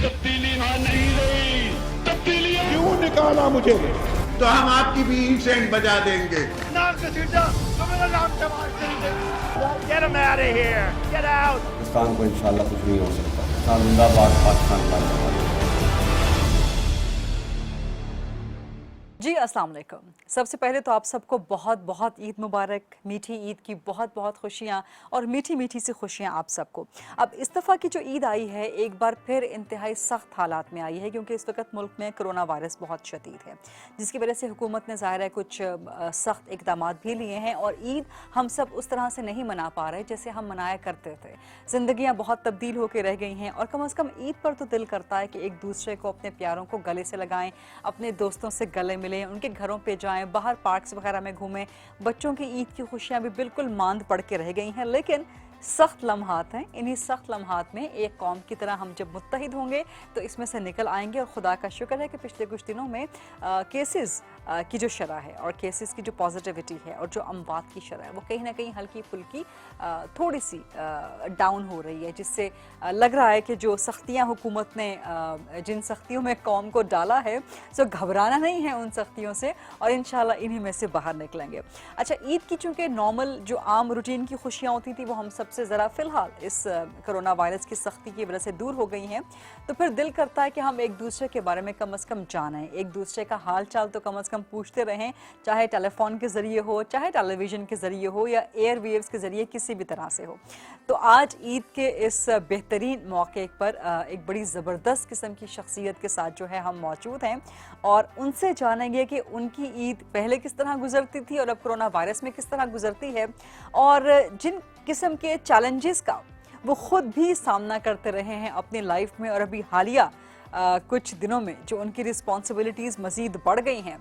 तब्दीली वहां नहीं रही, तब्दीली क्यों निकाला मुझे? तो हम आपकी भी इंसेंट बजा देंगे। नाम से सीधा तुम्हारा नाम से Get him out of here. Get out. Pakistan को इंशाल्लाह कुछ नहीं हो सकता। पाकिस्तान जिंदाबाद, पाकिस्तान जिंदाबाद। जी अस्सलाम वालेकुम। सबसे पहले तो आप सबको बहुत बहुत ईद मुबारक, मीठी ईद की बहुत बहुत खुशियाँ और मीठी मीठी सी खुशियाँ आप सबको। अब इस दफ़ा की जो ईद आई है एक बार फिर इंतहाई सख्त हालात में आई है, क्योंकि इस वक्त मुल्क में कोरोना वायरस बहुत शदीद है, जिसकी वजह से हुकूमत ने ज़ाहिर है कुछ सख्त इक़दाम भी लिए हैं और ईद हम सब उस तरह से नहीं मना पा रहे जैसे हम मनाया करते थे। ज़िंदगियाँ बहुत तब्दील होकर रह गई हैं और कम से कम ईद पर तो दिल करता है कि एक दूसरे को, अपने प्यारों को गले से लगाएं, अपने दोस्तों से गले मिलें, उनके घरों पे जाएं, बाहर पार्क्स वगैरह में घूमें। बच्चों की ईद की खुशियां भी बिल्कुल मांद पड़ के रह गई हैं, लेकिन सख्त लम्हात हैं। इन्हीं सख्त लम्हात में एक कौम की तरह हम जब मुत्तहिद होंगे तो इसमें से निकल आएंगे। और खुदा का शुक्र है कि पिछले कुछ दिनों में केसेस की जो शरह है और केसेस की जो पॉजिटिविटी है और जो अमवात की शरह है वो कहीं ना कहीं हल्की फुल्की थोड़ी सी डाउन हो रही है, जिससे लग रहा है कि जो सख्तियाँ हुकूमत ने जिन सख्तियों में कौम को डाला है सो घबराना नहीं है उन सख्तियों से और इंशाल्लाह इन्हीं में से बाहर निकलेंगे। अच्छा, ईद की चूँकि नॉर्मल जो आम रूटीन की खुशियाँ होती थी वो हम सबसे ज़रा फ़िलहाल इस कोरोना वायरस की सख्ती की वजह से दूर हो गई हैं, तो फिर दिल करता है कि हम एक दूसरे के बारे में कम से कम जानें, एक दूसरे का हाल चाल तो कम से कम पूछते रहें, चाहे टेलीफोन के ज़रिए हो, चाहे टेलीविज़न के ज़रिए हो या एयर वेव्स के ज़रिए किसी भी तरह से हो। तो आज ईद के इस बेहतरीन मौके पर एक बड़ी ज़बरदस्त किस्म की शख्सियत के साथ जो है हम मौजूद हैं और उनसे जानेंगे कि उनकी ईद पहले किस तरह गुजरती थी और अब कोरोना वायरस में किस तरह गुजरती है और जिन किस्म के चैलेंजेस का वो ख़ुद भी सामना करते रहे हैं अपनी लाइफ में और अभी हालिया कुछ दिनों में जो उनकी रिस्पॉन्सिबिलिटीज़ मज़ीद बढ़ गई हैं।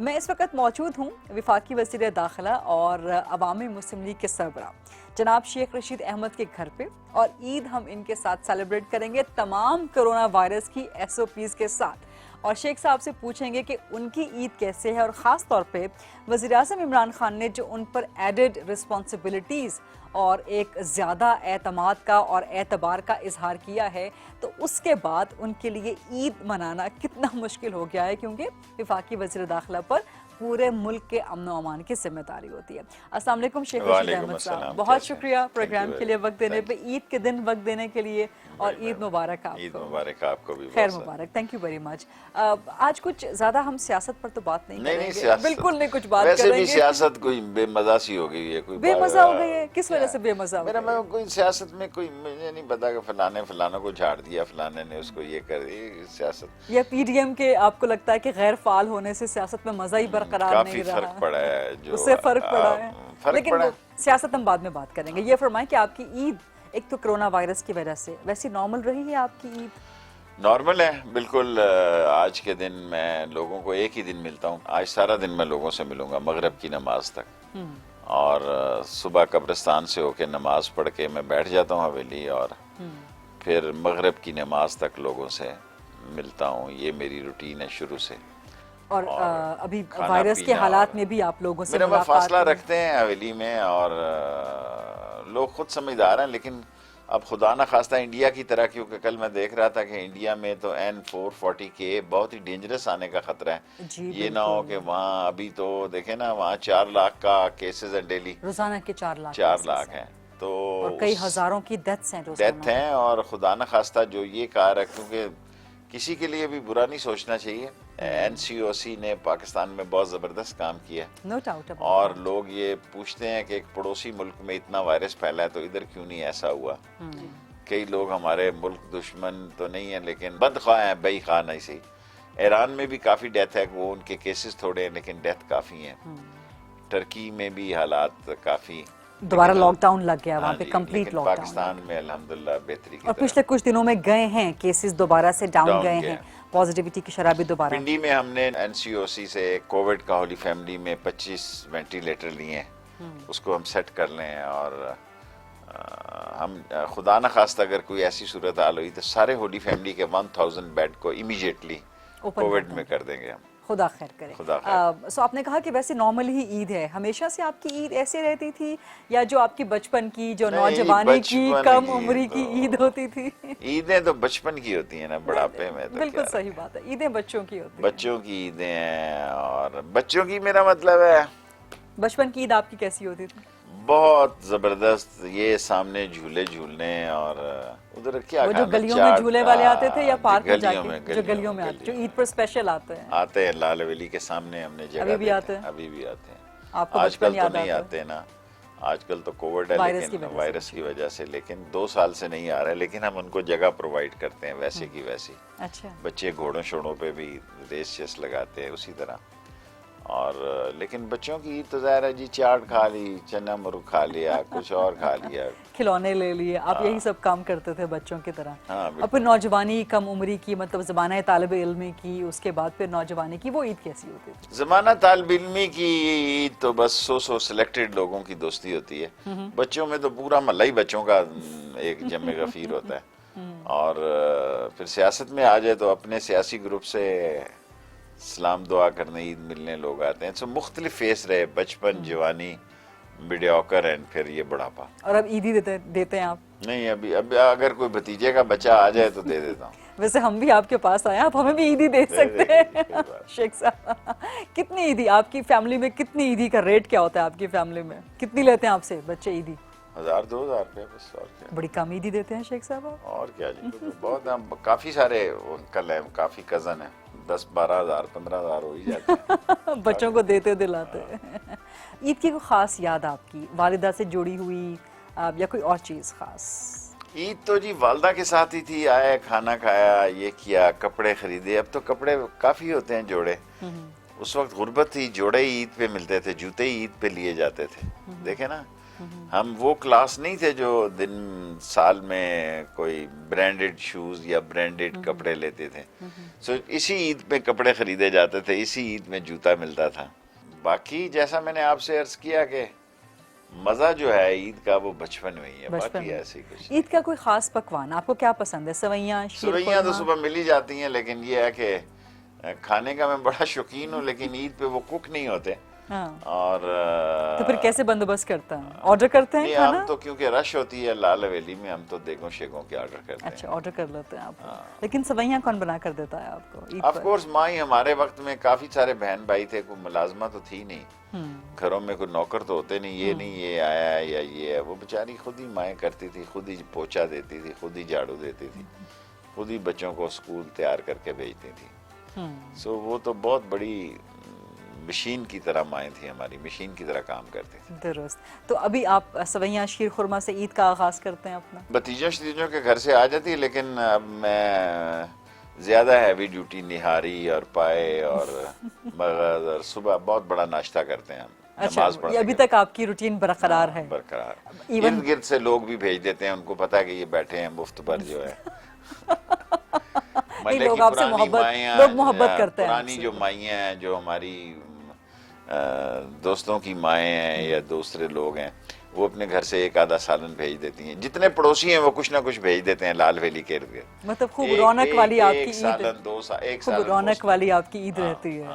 मैं इस वक्त मौजूद हूँ वफाकी वज़ीर दाखिला और अवामी मुस्लिम लीग के सरबराह जनाब शेख रशीद अहमद के घर पे और ईद हम इनके साथ सेलिब्रेट करेंगे तमाम कोरोना वायरस की SOPs के साथ और शेख साहब से पूछेंगे कि उनकी ईद कैसे है और ख़ास तौर पे वज़ीर-ए-आज़म इमरान खान ने जो उन पर एडेड रिस्पॉन्सिबिलिटीज़ और एक ज़्यादा एतमाद का और एतबार का इजहार किया है, तो उसके बाद उनके लिए ईद मनाना कितना मुश्किल हो गया है, क्योंकि वफाकी वज़ीर दाखिला पर पूरे मुल्क के अमन व अमान की जिम्मेदारी होती है। अस्सलाम वालेकुम शेख रशीद अहमद साहब, बहुत शुक्रिया प्रोग्राम के लिए वक्त देने पे, ईद के दिन वक्त देने के लिए और ईद मुबारक आपको। ईद मुबारक आपको भी, खैर मुबारक, थैंक यू वेरी मच। आज कुछ ज़्यादा हम सियासत पर तो बात नहीं करेंगे, बिल्कुल नहीं कुछ बात वैसे करेंगे। भी सियासत कोई बेमज़ा सी हो गई है, कोई बेमज़ा हो गई है, किस वजह से बेमज़ा हो मेरा गई? मैं कोई सियासत में कोई मुझे नहीं पता कि फलाने फलानों को झाड़ दिया, फलाने ने उसको ये कर दी सियासत। या PDM के आपको लगता है कि गैर फाल होने से सियासत में मज़ा ही बरकरार काफी नहीं रहा? फर्क पड़ा है, जो उससे फर्क पड़ा है, फर्क लेकिन पड़ा वो सियासत हम बाद में बात करेंगे। ये फरमाएं कि आपकी ईद एक तो कोरोना वायरस की वजह से वैसे नॉर्मल रही है आपकी ईद? नॉर्मल है बिल्कुल। आज के दिन मैं लोगों को एक ही दिन मिलता हूँ, आज सारा दिन मैं लोगों से मिलूंगा मगरिब की नमाज तक और सुबह कब्रिस्तान से होके नमाज पढ़ के मैं बैठ जाता हूँ हवेली और फिर मगरिब की नमाज तक लोगों से मिलता हूँ। ये मेरी रूटीन है शुरू से। और अभी वायरस के हालात में भी आप लोगों से मेरा फासला रखते हैं हवेली में और लोग खुद समझदार हैं, लेकिन अब खुदा ना खास्ता इंडिया की तरह, क्योंकि कल मैं देख रहा था कि इंडिया में तो N440 के बहुत ही डेंजरस आने का खतरा है। ये ना हो कि वहाँ अभी तो देखे ना, वहाँ 4 लाख का केसेस है डेली, रोजाना के 4 लाख हैं तो और कई हजारों की डेथ्स हैं और खुदा ना खास्ता जो ये कहा है, क्योंकि किसी के लिए भी बुरा नहीं सोचना चाहिए। NCOC ने पाकिस्तान में बहुत ज़बरदस्त काम किया, नो डाउट। और लोग ये पूछते हैं कि एक पड़ोसी मुल्क में इतना वायरस फैला है तो इधर क्यों नहीं ऐसा हुआ। कई लोग हमारे मुल्क दुश्मन तो नहीं है लेकिन बदख्वाह हैं, बेईखान ऐसे ही। ईरान में भी काफ़ी डेथ है, वो उनके केसेस थोड़े हैं लेकिन डेथ काफ़ी हैं। टर्की में भी हालात काफ़ी, दोबारा लॉकडाउन लग गया वहाँ पे, कंप्लीट लॉकडाउन। पाकिस्तान में अल्हम्दुलिल्लाह बेहतरी की और पिछले कुछ दिनों में गए हैं केसेस दोबारा से डाउन गए हैं, पॉजिटिविटी की शरह भी दोबारा। पिंडी में हमने NCOC से कोविड का होली फैमिली में 25 वेंटिलेटर लिए हैं, उसको हम सेट कर लें और हम खुदा न खास्ता अगर कोई ऐसी सूरत हाल हुई तो सारे होली फैमिली के 1000 बेड को इमीडिएटली कोविड में कर देंगे हम। खुदा खैर करे। खुदा खैर। सो आपने कहा कि वैसे नॉर्मल ही ईद है, हमेशा से आपकी ईद ऐसे रहती थी या जो आपकी बचपन की, जो नहीं, नौजवानी की, बचपन कम की उम्री की तो- ईद होती थी? ईदें तो बचपन की होती है ना, बुढ़ापे में तो बिल्कुल क्या सही बात है, ईदें बच्चों की होती है। बच्चों की ईदें हैं। और बच्चों की मेरा मतलब है बचपन की ईद आपकी कैसी होती थी? बहुत जबरदस्त, ये सामने झूले झूलने और उधर क्या वो जो खाना, गलियों में चाट, झूले वाले आते थे या पार्क में गलियों जाके? जो गलियों में आते, जो ईद पर स्पेशल आते हैं। आते हैं लाल हवेली के सामने, हमने जगह अभी भी देखे आते हैं? अभी भी आते हैं। आपको आजकल बचपन तो याद नहीं आता है? आते ना, आजकल तो कोविड है, वायरस की लेकिन वजह से। वायरस की वजह से, लेकिन 2 साल से नहीं आ रहा है, लेकिन हम उनको जगह प्रोवाइड करते हैं वैसे की वैसी। अच्छा, बच्चे घोड़ों शोड़ों पे भी रेस शेस लगाते हैं उसी तरह। और लेकिन बच्चों की ईद तो ज़ाहिर है जी, चाट खा ली, चना मुर्ग खा लिया, कुछ और खा लिया। खिलौने ले लिए, आप यही सब काम करते थे बच्चों की तरह। हाँ, और फिर नौजवानी, कम उम्री की, मतलब ज़माना तालिब इल्मी की, उसके बाद फिर नौजवानी की, वो ईद कैसी होती थी? ज़माना तालिब इल्मी की ईद तो बस 100 सिलेक्टेड लोगों की दोस्ती होती है। बच्चों में तो पूरा महल्ला ही बच्चों का एक जमे गफीर होता है। और फिर सियासत में आ जाए तो अपने सियासी ग्रुप से सलाम दुआ करने, ईद मिलने लोग आते हैं। तो मुख्तलिफ फेस रहे, बचपन, जवानी, मीडियोकर एंड फिर ये बुढ़ापा। और अब ईद ही देते हैं आप? नहीं, अभी अगर कोई भतीजे का बच्चा आ जाए तो दे देता हूँ। वैसे हम भी आपके पास आए, आप हमें भी ईदी दे सकते हैं। शेख साहब, कितनी ईदी आपकी फैमिली में, कितनी ईदी का रेट क्या होता है आपकी फैमिली में? कितनी लेते हैं आपसे बच्चे ईदी? 1000-2000 रुपये बस, और क्या। बड़ी कम ईदी देते हैं शेख साहब आप। और क्या जी, बहुत हम काफी सारे अंकल हैं, काफी कजन हैं, 10-12 हज़ार 15 हज़ार हो ही जाते हैं। बच्चों को देते दिलाते। ईद की कोई खास याद आपकी वालिदा से जुड़ी हुई या कोई और चीज खास? ईद तो जी वालदा के साथ ही थी, आए खाना खाया, ये किया, कपड़े खरीदे। अब तो कपड़े काफी होते हैं, जोड़े। उस वक्त गुर्बत थी, जोड़े ईद पे मिलते थे, जूते ईद पे लिए जाते थे। देखे ना, हम वो क्लास नहीं थे जो दिन साल में कोई ब्रांडेड शूज या ब्रांडेड कपड़े लेते थे। सो इसी ईद पे कपड़े खरीदे जाते थे, इसी ईद में जूता मिलता था। बाकी जैसा मैंने आपसे अर्ज किया कि मजा जो है ईद का वो बचपन में ही है, बाकी ऐसे ही कुछ। ईद का कोई खास पकवान आपको क्या पसंद है? सवैयां, सवैयां तो सुबह मिल ही जाती हैं, लेकिन ये है कि खाने का मैं बड़ा शौकीन हूँ, लेकिन ईद पे वो कुक नहीं होते। हाँ। और तो फिर कैसे बंदोबस्त करते हैं? ऑर्डर करते हैं खाना? हम तो क्योंकि रश होती है लाल हवेली में, हम तो देगों शेगों के ऑर्डर करते हैं। अच्छा, ऑर्डर कर लेते हैं आप। लेकिन सवैयां कौन बना कर देता है आपको ईद ऑफ पर? कोर्स माँ ही। हमारे वक्त में काफी सारे बहन भाई थे, कोई मुलाजमा तो थी नहीं, घरों में कोई नौकर तो होते नहीं। ये नहीं ये आया है या ये है, वो बेचारी खुद ही माएँ करती थी, खुद ही पोछा देती थी, खुद ही झाड़ू देती थी, खुद ही बच्चों को स्कूल तैयार करके भेजती थी। सो वो तो बहुत बड़ी मशीन की तरह माएँ थी हमारी, मशीन की तरह काम करती थी। दुरुस्त। तो अभी आप सवैयां शीर खुरमा से ईद का आगाज करते हैं अपना? भतीजों शतीजों के घर से आ जाती है, लेकिन अब मैं ज्यादा हैवी ड्यूटी निहारी और पाए और मगज और सुबह बहुत बड़ा नाश्ता करते हैं हम। अच्छा, ये अभी तक आपकी रूटीन बरकरार है? बरकरार। इर्द गिर्द से लोग भी भेज देते हैं, उनको पता है कि ये बैठे हैं मुफ्त पर जो है। लोग आपसे मोहब्बत करते हैं। पुरानी जो माइयाँ हैं, जो हमारी दोस्तों की माएँ हैं या दूसरे लोग हैं, वो अपने घर से एक आधा सालन भेज देती हैं। जितने पड़ोसी हैं वो कुछ ना कुछ भेज देते हैं लाल हवेली के इर्द गिर्द। मतलब खूब रौनक वाली आपकी ईद, सालन 2 साल, एक साल रौनक वाली आपकी ईद रहती है।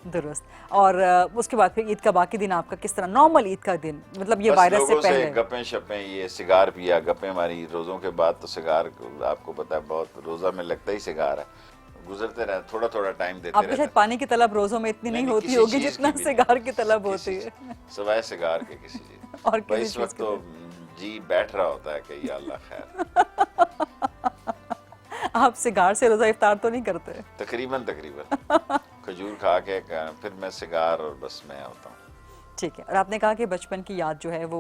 दुरुस्त। और उसके बाद फिर ईद का बाकी दिन आपका किस तरह? नॉर्मल ईद का दिन, मतलब ये वायरस से पहले? गप्पें शप्पें, ये सिगार पिया, गप्पें मारी। रोजों के बाद तो सिगार आपको पता है बहुत, रोजा में लगता ही सिगार है, गुजरते रहे, थोड़ा थोड़ा टाइम देते आपके शायद पानी की तलब रोजों में इतनी नहीं होती होगी जितना सिगार की तलब होती है। सवाए सिगार के किसी चीज और इस वक्त तो जी बैठ रहा होता है कि या अल्लाह खैर। आप सिगार से रोजा इफ्तार तो नहीं करते? तकरीबन खजूर खा के फिर मैं सिगार और बस मैं होता हूँ। ठीक है। और आपने कहा कि बचपन की याद जो है वो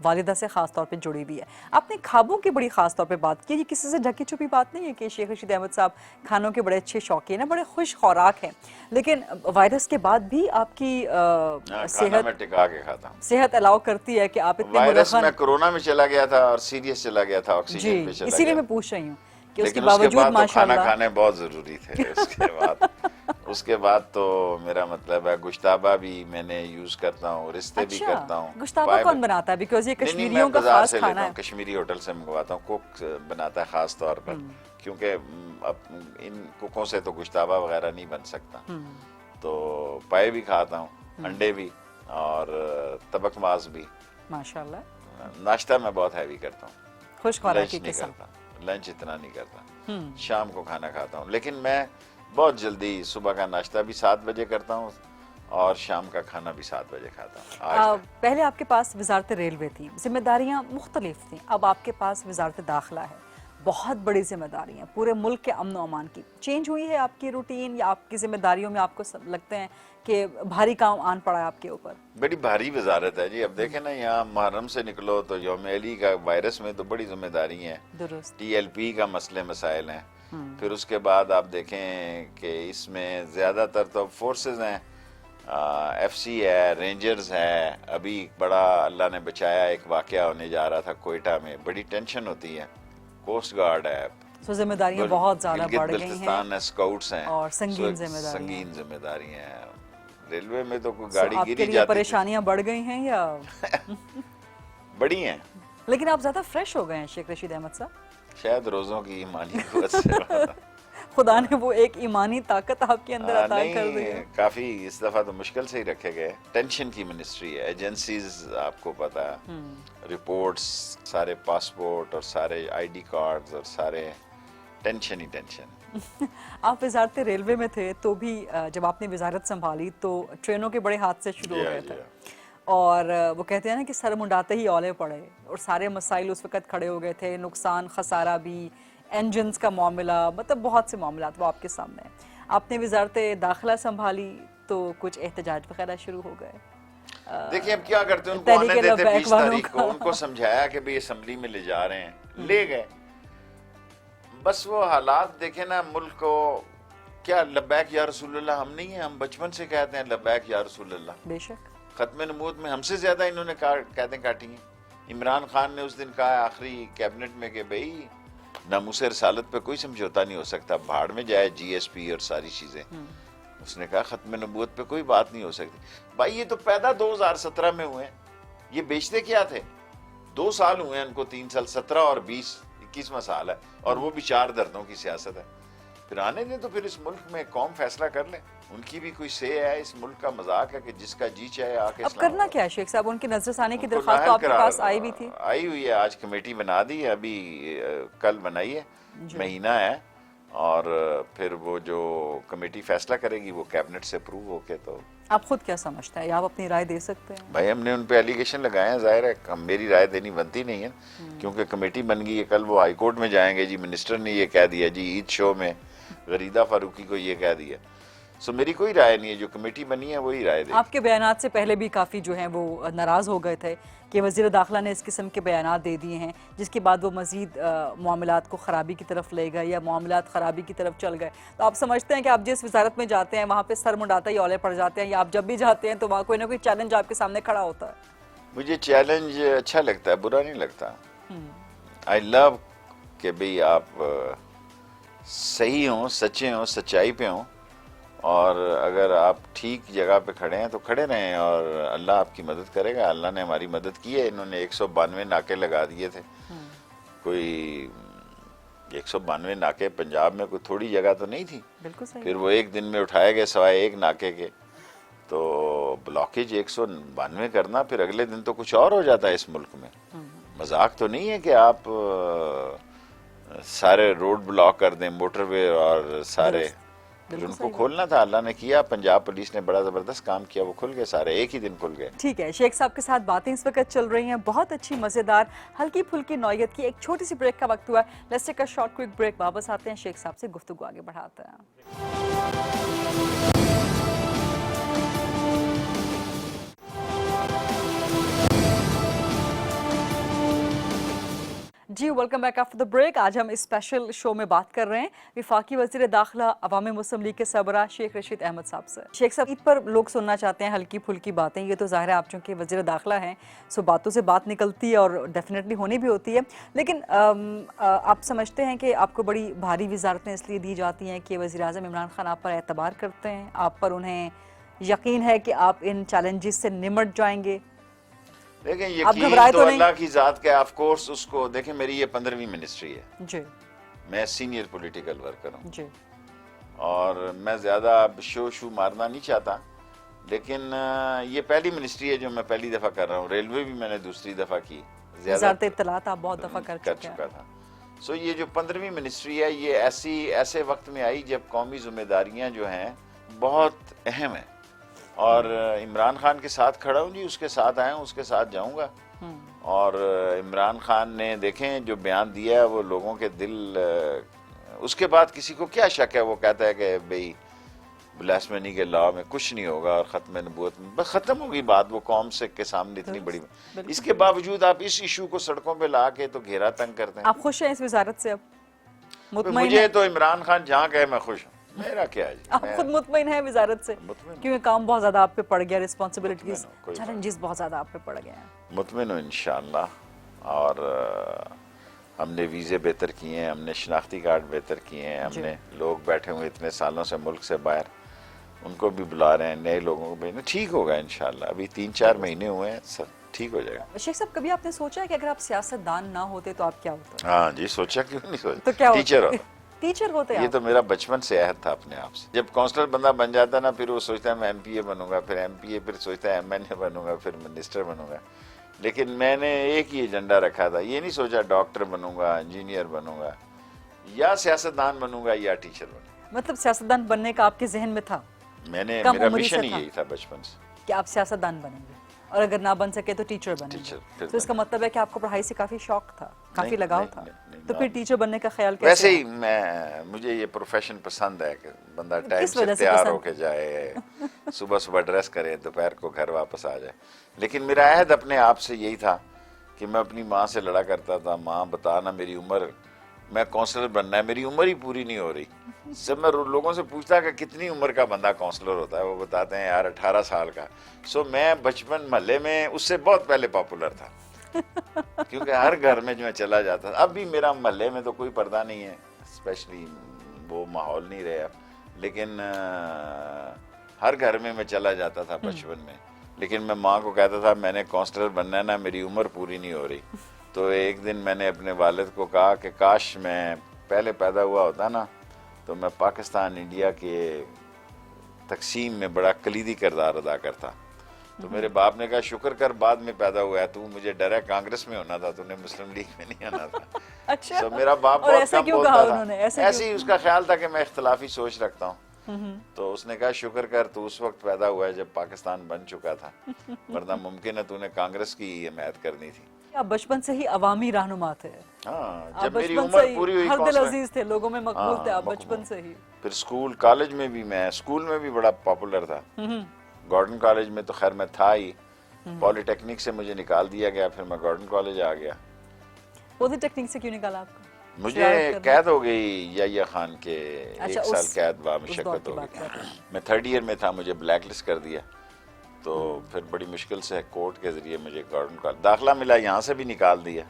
वालिदा से ख़ास तौर पे जुड़ी हुई है। आपने ख्वाबों की बड़ी ख़ास तौर पे बात की, ये किसी से ढकी छुपी बात नहीं है कि शेख रशीद अहमद साहब खानों के बड़े अच्छे शौकीन हैं, बड़े खुश खुराक हैं, लेकिन वायरस के बाद भी आपकी सेहत में टिका के खाता हूँ। सेहत अलाउ करती है कि आप इतने वायरस में कोरोना में चला गया था और सीरियस चला गया था, ऑक्सीजन पे चला गया। इसीलिए मैं पूछ रही हूँ कि लेकिन उसके बावजूद माशाल्लाह खाना खाने बहुत जरूरी थे। उसके बाद तो मेरा मतलब है गुश्ताबा भी मैंने यूज करता हूँ, रिश्ते भी करता हूँ। गुश्ताबा कौन बनाता है? बिकॉज ये कश्मीरियों का खास खाना है। कश्मीरी होटल से मंगवाता हूँ, कुक बनाता है खास तौर पर, क्योंकि अब इन कुकों से तो गुश्ताबा वगैरह नहीं बन सकता। तो पाए भी खाता हूँ, अंडे भी और तबक मास भी। माशाल्लाह। नाश्ता मैं बहुत हैवी करता हूँ, खुश लंच खुराकी नहीं के साथ। करता, लंच इतना नहीं करता, शाम को खाना खाता हूँ। लेकिन मैं बहुत जल्दी सुबह का नाश्ता भी 7 बजे करता हूँ और शाम का खाना भी 7 बजे खाता हूँ। आज तक। पहले आपके पास वजारत रेलवे थी, जिम्मेदारियां मुख्तलिफ थी, अब आपके पास वजारत दाखिला है, बहुत बड़ी जिम्मेदारियां, पूरे मुल्क के अमन व अमान की। चेंज हुई है आपकी रूटीन या आपकी जिम्मेदारियों में आपको लगते हैं कि भारी काम आन पड़ा है आपके ऊपर? बड़ी भारी वजारत है जी। अब देखें ना, यहाँ मुहर्रम से निकलो तो यौम अली का वायरस में तो बड़ी जिम्मेदारी है, दुरुस्त। TLP का मसले मसाइल हैं, फिर उसके बाद आप देखें कि इसमें ज़्यादातर तो फोर्सेस हैं, FC है, रेंजर्स है। अभी बड़ा अल्लाह ने बचाया, एक वाकया होने जा रहा था कोयटा में, बड़ी टेंशन होती है। कोस्ट गार्ड है, सो जिम्मेदारियां बहुत ज्यादा बढ़ गई हैं, हैं स्काउट्स हैं और संगीन सो जिम्मेदारियां। संगीन जिम्मेदारियां हैं। रेलवे में तो कोई सो गाड़ी आपके गिरी लिए जाती परेशानियां बढ़ गई हैं या बड़ी हैं। लेकिन आप ज्यादा फ्रेश हो गए हैं शेख रशीद अहमद साहब। शायद रोजों की ईमानी कुव्वत से खुदा ने वो एक ईमानी ताकत आपके अंदर अता कर दी है। नहीं, काफी इस दफा तो मुश्किल से ही रखे गए। टेंशन की मिनिस्ट्री है, एजेंसीज आपको पता है, रिपोर्ट्स, सारे पासपोर्ट और सारे ID कार्ड्स और सारे टेंशन ही टेंशन। आप वजारत रेलवे में थे तो भी जब आपने वजारत संभाली तो ट्रेनों के बड़े हादसे शुरू हो गए थे और वो कहते हैं ना कि सर मुंडाते ही औले पड़े और सारे मसाइल उस वक्त खड़े हो गए थे, नुकसान खसारा भी, इंजन्स का मामला, मतलब बहुत से मामला वो आपके सामने है। आपने वजारत दाखिला संभाली तो कुछ एहतजाज वगैरह शुरू हो गए। देखिए अब क्या करते हैं, उनको आने देते 20 तारीख को, उनको समझाया कि भाई असेंबली में ले जा रहे हैं, ले गए। बस वो हालात देखे ना मुल्क को, क्या लब्बैक या रसूलुल्लाह हम नहीं है, हम बचपन से कहते हैं लब्बैक या रसूलुल्लाह। बेशक खत्म नबूवत में हमसे ज्यादा इन्होंने कहतें काटी हैं। इमरान खान ने उस दिन कहा आखिरी कैबिनेट में कि भाई नामूस रसालत पे कोई समझौता नहीं हो सकता, भाड़ में जाए GSP और सारी चीजें। उसने कहा खत्म नबूवत पे कोई बात नहीं हो सकती। भाई ये तो पैदा 2017 में हुए हैं, ये बेचते क्या थे? 2 साल हुए हैं उनको, 3 साल, 17 और 20, 21वां साल है और वो भी 4 दर्दों की सियासत है। फिर आने दें तो फिर इस मुल्क में कौम फैसला कर ले, उनकी भी कोई से है। इस मुल्क का मजाक है कि जिसका जी चाहे आके। अब करना क्या है शेख साहब? उनकी नजरसानी की दरख्वास्त तो आपके पास आई भी थी, आई हुई है, आज कमेटी बना दी है, अभी कल बनाई है, महीना है और फिर वो जो कमेटी फैसला करेगी वो कैबिनेट से अप्रूव होके। तो आप खुद क्या समझते हैं या आप अपनी राय दे सकते हैं? भाई हमने उन पे एलिगेशन लगाए हैं, जाहिर है मेरी राय देनी बनती नहीं है क्योंकि कमेटी बन गई है। कल वो हाई कोर्ट में जाएंगे जी, मिनिस्टर ने ये कह दिया जी, ईद शो में गरीदा फारूकी को ये कह दिया। सो मेरी कोई राय नहीं है, जो कमेटी बनी है वही राय देगी। आपके बयानात से पहले भी काफ़ी जो हैं वो नाराज़ हो गए थे कि वज़ीर दाखिला ने इस किस्म के बयानात दे दिए हैं, जिसके बाद वो मज़ीद मामलात को ख़राबी की तरफ ले गए या मामलात ख़राबी की तरफ चल गए। तो आप समझते हैं कि आप जिस वजारत में जाते हैं वहाँ पे सर मुंडाता ही औले पड़ जाते हैं, या आप जब भी जाते हैं तो वहाँ कोई ना कोई चैलेंज आपके सामने खड़ा होता है? मुझे चैलेंज अच्छा लगता है, बुरा नहीं लगता। आई लव कि भाई आप सही हों, सच्चे हों, सच्चाई पे हों और अगर आप ठीक जगह पे खड़े हैं तो खड़े रहें और अल्लाह आपकी मदद करेगा। अल्लाह ने हमारी मदद की है। इन्होंने 192 नाके लगा दिए थे। कोई 192 नाके पंजाब में कोई थोड़ी जगह तो नहीं थी। बिल्कुल सही। फिर वो एक दिन में उठाए गए सवाए एक नाके के, तो ब्लॉकेज 192 करना फिर अगले दिन तो कुछ और हो जाता है इस मुल्क में। मजाक तो नहीं है कि आप सारे रोड ब्लॉक कर दें, मोटरवे और सारे। उनको खोलना था, अल्लाह ने किया। पंजाब पुलिस ने बड़ा जबरदस्त काम किया, वो खुल गए सारे, एक ही दिन खुल गए। ठीक है, शेख साहब के साथ बातें इस वक्त चल रही हैं, बहुत अच्छी मजेदार हल्की फुल्की नौयत की। एक छोटी सी ब्रेक का वक्त हुआ, let's take a short quick break. वापस आते हैं, शेख साहब से गुफ्तगू आगे बढ़ाते हैं। जी welcome back after the break. आज हम इस स्पेशल शो में बात कर रहे हैं विफाकी वज़ीर दाखिला अवामी मुस्लिम लीग के सरबराह शेख रशीद अहमद साहब से। शेख साहब, ईद पर लोग सुनना चाहते हैं हल्की फुल्की बातें, ये तो ज़ाहिर है आप चूँकि वज़ीर दाखिला हैं, सो बातों से बात निकलती है और डेफिनेटली होनी भी होती है। लेकिन आप समझते हैं कि आपको बड़ी भारी वजारतें इसलिए दी जाती हैं कि वज़ीर आज़म इमरान खान आप पर एतबार करते हैं, आप पर उन्हें यकीन है कि आप इन चैलेंजेस से निमट जाएंगे? देखें, यकीन तो अल्लाह की जात का, ऑफ कोर्स उसको देखें। मेरी ये 15वीं मिनिस्ट्री है जी, मैं सीनियर पॉलिटिकल वर्कर हूँ जी, और मैं ज़्यादा अब शो मारना नहीं चाहता, लेकिन ये पहली मिनिस्ट्री है जो मैं पहली दफ़ा कर रहा हूँ। रेलवे भी मैंने दूसरी दफ़ा की, वज़ारत इत्तलात आप बहुत दफ़ा कर चुका था। सो ये जो 15वीं मिनिस्ट्री है ये ऐसे वक्त में आई जब कौमी जिम्मेदारियाँ जो हैं बहुत अहम है, और इमरान खान के साथ खड़ा हूँ जी, उसके साथ आया हूँ, उसके साथ जाऊँगा। और इमरान खान ने देखें जो बयान दिया है वो लोगों के दिल, उसके बाद किसी को क्या शक है, वो कहता है कि भाई ब्लास्फेमी के लॉ में कुछ नहीं होगा और ख़त्म नबूवत में बस ख़त्म होगी बात, वो कौम से के सामने इतनी बड़ी। इसके बावजूद आप इस इशू को सड़कों पे ला के तो घेरा तंग करते हैं। आप खुश हैं इस वजारत से? अब मुतमईन मुझे तो इमरान खान जहाँ गए मैं खुश हूँ, मेरा क्या है जी। आप खुद मुतमईन है वजारत से? क्योंकि काम बहुत ज्यादा आप पे पड़ गया, रिस्पॉन्सिबिलिटीज, चैलेंजेस बहुत ज्यादा आप पे पड़ गए हैं। मुतमईन हूँ इंशाअल्लाह। और हमने वीज़े बेहतर किए हैं, हमने शनाख्ती कार्ड बेहतर किए हैं, हमने लोग बैठे हुए इतने सालों से मुल्क से बाहर, उनको भी बुला रहे हैं, नए लोगों को भेजने। ठीक होगा इंशाअल्लाह, अभी 3-4 महीने हुए हैं, सब ठीक हो जाएगा। शेख साहब, कभी आपने सोचा है कि अगर आप सियासतदान ना होते तो आप क्या होते? हाँ जी, सोचा, क्यों नहीं सोचा। तो क्या टीचर होता। टीचर होते ये तो मेरा बचपन से अहद था अपने आप से। जब काउंसलर बंदा बन जाता ना, फिर वो सोचता है मैं MPA बनूंगा, फिर MPA, फिर सोचता है MNA बनूंगा, फिर मिनिस्टर बनूंगा। लेकिन मैंने एक ही एजेंडा रखा था, ये नहीं सोचा डॉक्टर बनूंगा, इंजीनियर बनूंगा, या सियासतदान बनूंगा या टीचर बनूंगा। मतलब सियासतदान बनने का आपके जहन में था? मेरा मिशन ही यही था बचपन से कि आप सियासतदान बनेंगे, और अगर ना बन सके तो टीचर बनेंगे। तो इसका मतलब है कि आपको पढ़ाई से काफी शौक था, काफी लगाव था। तो फिर टीचर बनने का ख्याल कैसे? वैसे ही मुझे ये प्रोफेशन पसंद है कि बंदा टाइम से तैयार होके जाए, सुबह सुबह ड्रेस करे, दोपहर को घर वापस आ जाए। लेकिन मेरा अहद अपने आप से यही था कि मैं अपनी माँ से लड़ा करता था, माँ बता ना मेरी उम्र, मैं काउंसलर बनना है, मेरी उम्र ही पूरी नहीं हो रही। जब मैं लोगों से पूछता कि कितनी उम्र का बंदा काउंसलर होता है, वो बताते हैं यार 18 साल का। सो मैं बचपन महल्ले में उससे बहुत पहले पॉपुलर था क्योंकि हर घर में जो मैं चला जाता था। अब भी मेरा महल्ले में तो कोई पर्दा नहीं है, स्पेशली वो माहौल नहीं रहे अब, लेकिन हर घर में मैं चला जाता था बचपन में। लेकिन मैं माँ को कहता था मैंने काउंसलर बनना है ना, मेरी उम्र पूरी नहीं हो रही। तो एक दिन मैंने अपने वालिद को कहा कि काश मैं पहले पैदा हुआ होता ना, तो मैं पाकिस्तान इंडिया के तकसीम में बड़ा कलीदी किरदार अदा करता। तो मेरे बाप ने कहा शुक्र कर बाद में पैदा हुआ है तू, मुझे डर है कांग्रेस में होना था, तूने मुस्लिम लीग में नहीं आना था। अच्छा। तो मेरा बाप और बहुत ऐसे कम क्यों बोलता कहा था। उन्होंने? ऐसे ही उसका ख्याल था कि मैं इख्तलाफी सोच रखता हूँ। तो उसने कहा शुक्र कर तू उस वक्त पैदा हुआ है जब पाकिस्तान बन चुका था, वरना मुमकिन है तूने कांग्रेस की हिमायत करनी थी। आप बचपन से ही अवामी रहनुमा थे। हाँ, जब मेरी उम्र पूरी हुई, हर दिल अजीज थे, लोगों में मकबूल थे आप बचपन से ही। फिर स्कूल कॉलेज में भी, मैं स्कूल में भी बड़ा पॉपुलर था। गॉर्डन कॉलेज में तो खैर मैं था ही, पॉलिटेक्निक से मुझे निकाल दिया गया, फिर मैं गॉर्डन कॉलेज आ गया। पॉलिटेक्निक से क्यों निकाला आपको? मुझे कैद हो गई याया खान के, 1 साल कैद बामशक्कत हो गई। मैं 3rd ईयर में था, मुझे ब्लैक लिस्ट कर दिया। तो फिर बड़ी मुश्किल से कोर्ट के जरिए मुझे गॉर्डन कॉलेज दाखिला मिला, यहाँ से भी निकाल दिया,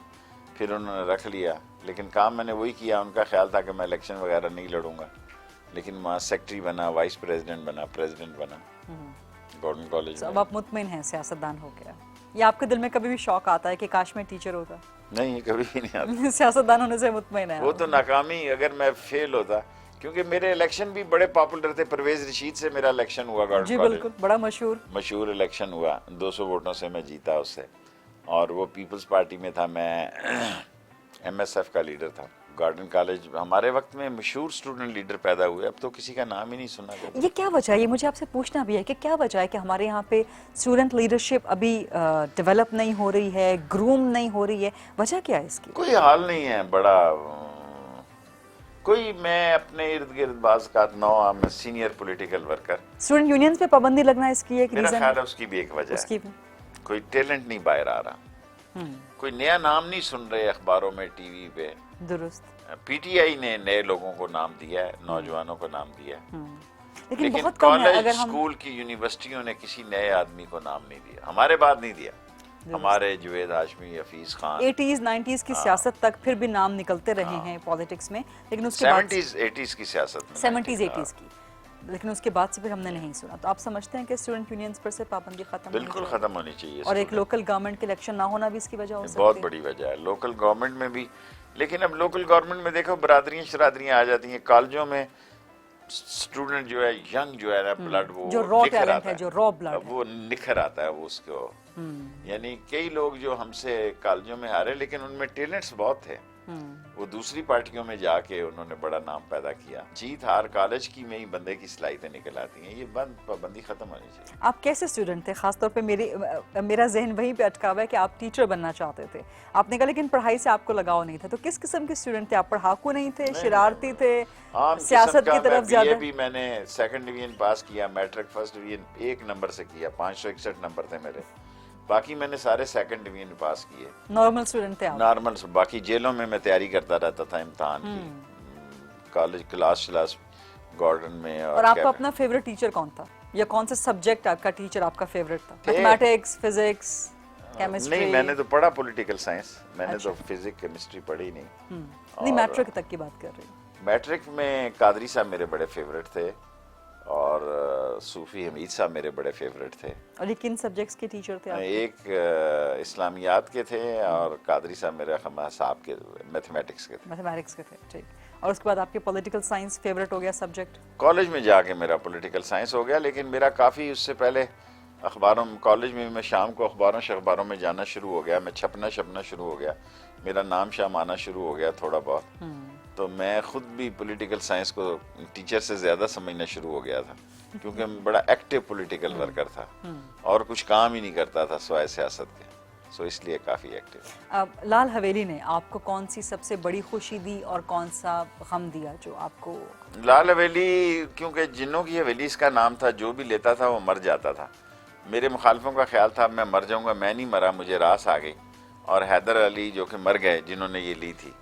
फिर उन्होंने रख लिया। लेकिन काम मैंने वही किया, उनका ख्याल था कि मैं इलेक्शन वगैरह नहीं लड़ूंगा, लेकिन वहाँ सेक्रेटरी बना, वाइस प्रेसिडेंट बना, प्रेसिडेंट बना गॉर्डन कॉलेज। अब आप मुतमईन हैं सियासतदान हो गया, या आपके दिल में कभी भी शौक आता है कि काश मैं टीचर होता? नहीं, कभी भी नहीं आता। सियासतदान होने से मुतमईन है? वो तो नाकामी, अगर मैं फेल होता, क्योंकि मेरे इलेक्शन भी बड़े पॉपुलर थे। परवेज रशीद से मेरा इलेक्शन हुआ गॉर्डन जी कॉलेज, बिल्कुल, बड़ा मशहूर इलेक्शन हुआ, 200 वोटों से मैं जीता उससे, और वो पीपल्स पार्टी में था, मैं MSF का लीडर था। गॉर्डन कॉलेज हमारे वक्त में मशहूर स्टूडेंट लीडर पैदा हुए, अब तो किसी का नाम ही नहीं सुना करता। ये क्या वजह है? ये मुझे आपसे पूछना भी है कि क्या वजह है कि हमारे यहाँ पे स्टूडेंट लीडरशिप अभी डेवलप नहीं हो रही है, ग्रूम नहीं हो रही है? वजह क्या है इसकी? कोई हाल नहीं है बड़ा कोई। मैं अपने इर्द गिर्द बाज़ मैं senior political worker, student unions पे पाबंदी लगना इसकी एक मेरा रीजन ख्याल है उसकी भी एक वजह है। कोई टैलेंट नहीं बाहर आ रहा, कोई नया नाम नहीं सुन रहे अखबारों में, टीवी पे। दुरुस्त। PTI ने नए लोगों को नाम दिया है, नौजवानों को नाम दिया है, लेकिन बहुत कम है। कॉलेज, अगर हम स्कूल की यूनिवर्सिटियों ने किसी नए आदमी को नाम नहीं दिया, हमारे बाद नहीं दिया। हमारे जुवेद हाशमी, हफीज खान, 80s 90s की सियासत तक फिर भी नाम निकलते रहे हैं पॉलिटिक्स में, लेकिन उसके बाद 70s 80s की सियासत में, 70s 80s की, लेकिन उसके बाद से फिर हमने नहीं सुना। तो आप समझते हैं कि स्टूडेंट यूनियंस पर से पाबंदी खत्म? बिल्कुल खत्म होनी चाहिए। और एक लोकल गवर्नमेंट के इलेक्शन ना होना भी इसकी वजह हो सकती है? बहुत बड़ी वजह है लोकल गवर्नमेंट में भी। लेकिन अब लोकल गवर्नमेंट में देखो बरादरियां शरादरियां आ जाती हैं। कॉलेजों में स्टूडेंट जो है, यंग जो है ना, ब्लड वो जो रॉ निखर टैलेंट आता है, जो रॉ ब्लड अब वो निखर आता है वो उसको। यानी कई लोग जो हमसे कॉलेजों में हारे लेकिन उनमें टैलेंट्स बहुत थे, वो दूसरी पार्टियों में जाके उन्होंने बड़ा नाम पैदा किया। जीत हार कॉलेज की में ही बंदे की सलाहियतें निकल आती हैं, ये पाबंदी खत्म होनी चाहिए। आप कैसे स्टूडेंट थे? खासतौर पे मेरा जहन वहीं पे अटका हुआ है कि आप टीचर बनना चाहते थे, आपने कहा, लेकिन पढ़ाई से आपको लगाव नहीं था। तो किस किस्म के स्टूडेंट थे आप? पढ़ाकू नहीं थे, शरारती थे, सियासत की तरफ ज्यादा? भी मैंने सेकंड डिवीजन पास किया, मैट्रिक फर्स्ट डिवीजन 1 नंबर से किया, 561 नंबर थे मेरे। बाकी मैंने सारे सेकंड डिवीजन पास किए। नॉर्मल स्टूडेंट थे आप? नॉर्मल। बाकी जेलों में मैं तैयारी करता रहता था इम्तिहान की, कॉलेज क्लास गॉर्डन में। और आपका अपना फेवरेट टीचर कौन था, या कौन सा सब्जेक्ट आपका टीचर आपका फेवरेट था? Mathematics, physics, chemistry? नहीं, मैंने तो पढ़ा पॉलिटिकल साइंस, मैंने तो फिजिक्स केमिस्ट्री पढ़ी नहीं। नहीं, मैट्रिक तक की बात कर रही हूँ। मैट्रिक में कादरी साहब मेरे बड़े फेवरेट थे और सूफी हमीद साहब मेरे बड़े फेवरेट थे। और ये किन सब्जेक्ट्स के टीचर थे आप? एक इस्लामियात के थे और कादरी साहब मेरे साहब के मैथमेटिक्स के थे। मैथमेटिक्स के थे, ठीक। और उसके बाद आपके पॉलिटिकल साइंस फेवरेट हो गया सब्जेक्ट? कॉलेज में जाके मेरा पॉलिटिकल साइंस हो गया, लेकिन मेरा काफ़ी उससे पहले अखबारों में, कॉलेज में मैं शाम को अखबारों में जाना शुरू हो गया, मैं छपना शुरू हो गया, मेरा नाम शाम आना शुरू हो गया थोड़ा बहुत। तो मैं खुद भी पॉलिटिकल साइंस को टीचर से ज़्यादा समझना शुरू हो गया था, क्योंकि मैं बड़ा एक्टिव पॉलिटिकल वर्कर था और कुछ काम ही नहीं करता था सिवाय सियासत के, सो इसलिए काफ़ी एक्टिव। लाल हवेली ने आपको कौन सी सबसे बड़ी खुशी दी और कौन सा गम दिया जो आपको? लाल हवेली, क्योंकि जिन्नों की हवेली इसका नाम था, जो भी लेता था वो मर जाता था। मेरे मुखालफों का ख्याल था मैं मर जाऊंगा, मैं नहीं मरा, मुझे रास आ गई। और हैदर अली जो कि मर गए, जिन्होंने ये ली थी,